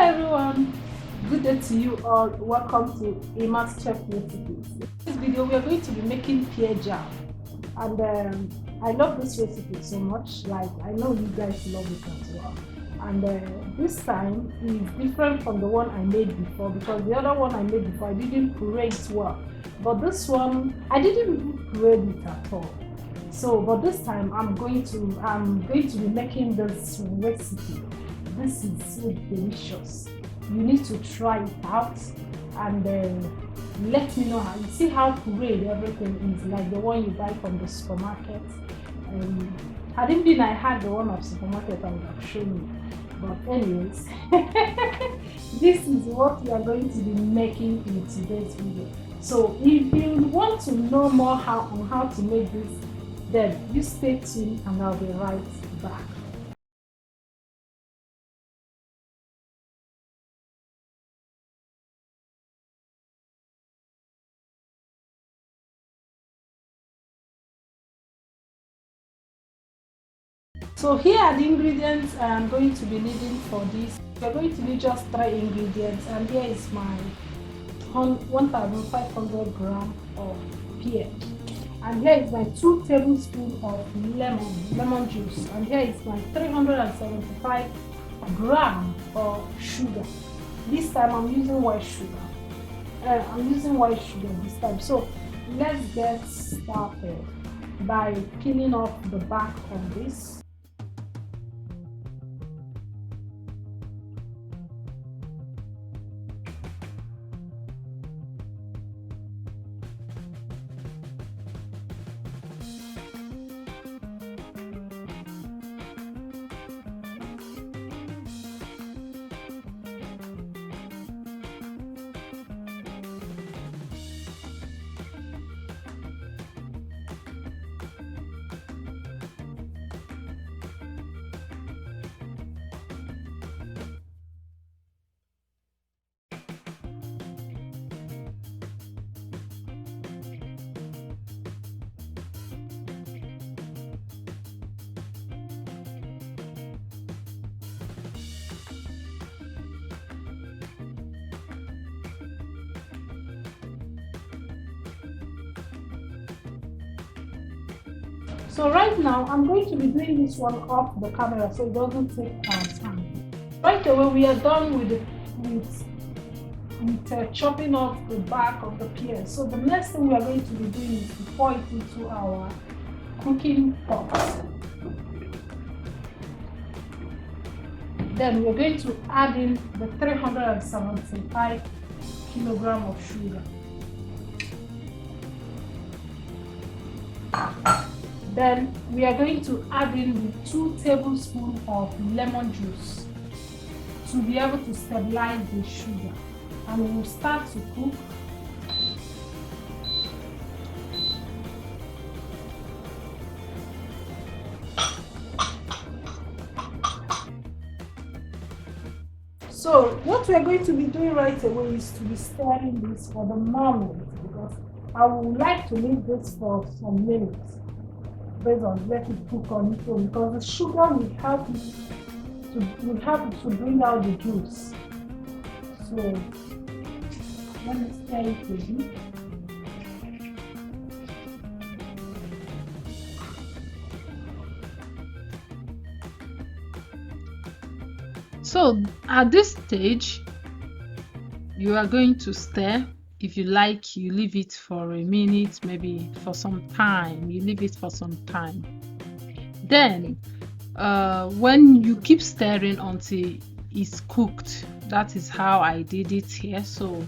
everyone, good day to you all. Welcome to Emma's Chef Recipes. In this video we are going to be making pear jam, and I love this recipe so much. Like, I know you guys love it as well. And this time is different from the one I made before, because the other one I made before I didn't puree it well, but this one I didn't even puree it at all. So but this time I'm going to be making this recipe. This is so delicious. You need to try it out, and let me know how you see how pureed everything is, like the one you buy from the supermarket. Had it been I had the one of supermarket, I would have shown you. But anyways, this is what we are going to be making in today's video. So if you want to know more on how to make this, then you stay tuned and I'll be right back. So here are the ingredients I am going to be needing for this. We are going to need just 3 ingredients, and here is my 1,500 grams of pear, and here is my 2 tablespoons of lemon juice, and here is my 375 grams of sugar. This time I'm using white sugar. This time. So let's get started by peeling off the back of this. So right now I'm going to be doing this one off the camera so it doesn't take our time. Right away we are done with chopping off the back of the pear. So the next thing we are going to be doing is to pour it into our cooking pot. Then we're going to add in the 375 kilograms of sugar. Then we are going to add in the 2 tablespoons of lemon juice to be able to stabilize the sugar, and we will start to cook. So what we are going to be doing right away is to be stirring this for the moment, because I would like to leave this for some minutes. Based on let it cook on its own, because the sugar will help to bring out the juice. So let me stir it a bit. So at this stage you are going to stir. If you like, you leave it for a minute, maybe for some time. You leave it for some time. Then when you keep stirring until it's cooked, that is how I did it here. So,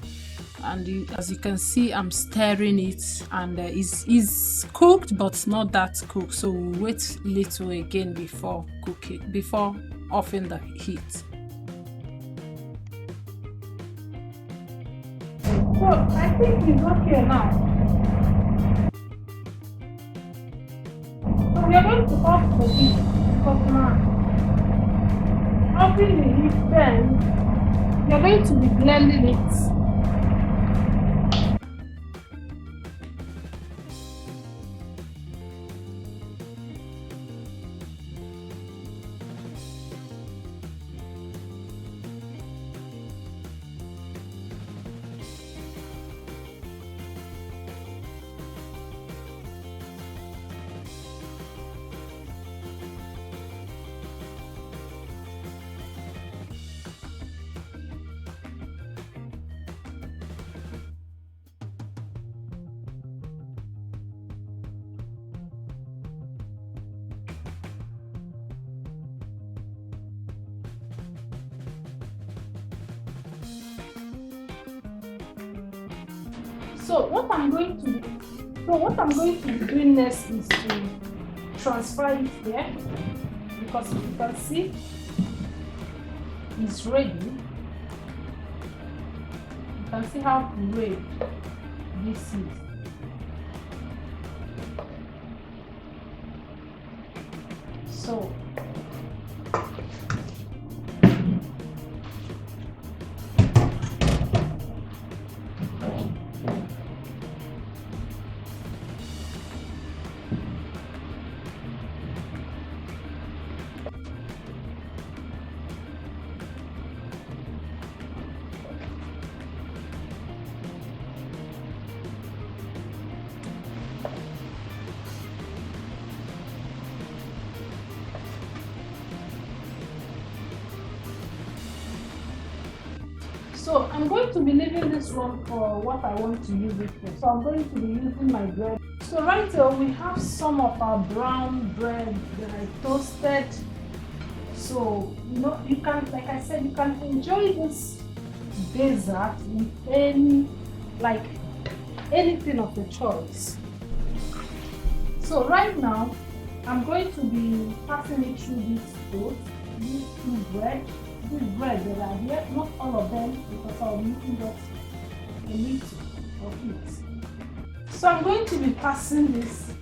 and as you can see, I'm stirring it, and it's cooked but not that cooked. So we'll wait a little again before offing the heat. So I think it's okay now. So we are going to off the heat, because now offing the heat, then we are going to be blending it. So what I'm going to be doing next is to transfer it here, because if you can see it's ready. You can see how red this is. So So I'm going to be leaving this one for what I want to use it for. So I'm going to be using my bread. So right here we have some of our brown bread that I toasted. So you can, like I said, you can enjoy this dessert with anything of your choice. So right now I'm going to be passing it through this toast, these two bread. This bread that are here, not all of them, because I'll be using just a little of it. So I'm going to be passing this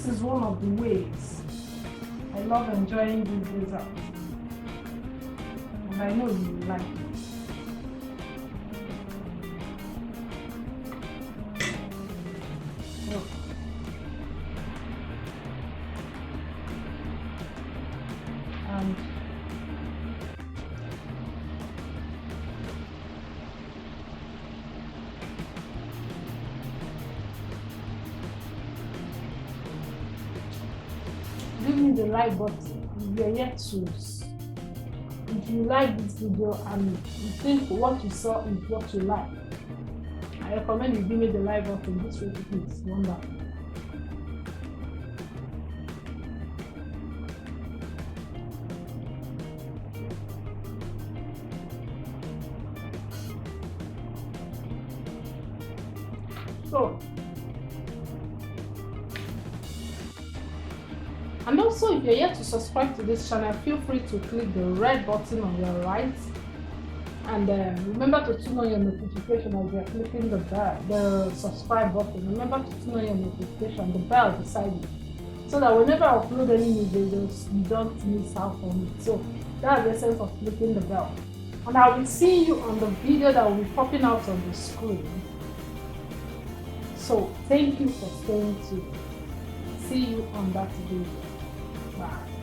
is one of the ways I love enjoying this dessert, and I know you like it. And give me the like button if you're yet to. If you like this video and you think what you saw is what you like, I recommend you give me the like button. This recipe is wonderful. So, and also if you're yet to subscribe to this channel, feel free to click the red button on your right, and remember to turn on your notification as you're clicking the subscribe button. Remember to turn on your notification, the bell beside it, so that whenever I upload any new videos, you don't miss out on it. So that's the essence of clicking the bell. And I will see you on the video that will be popping out on the screen. So thank you for staying tuned. See you on that video. Bye.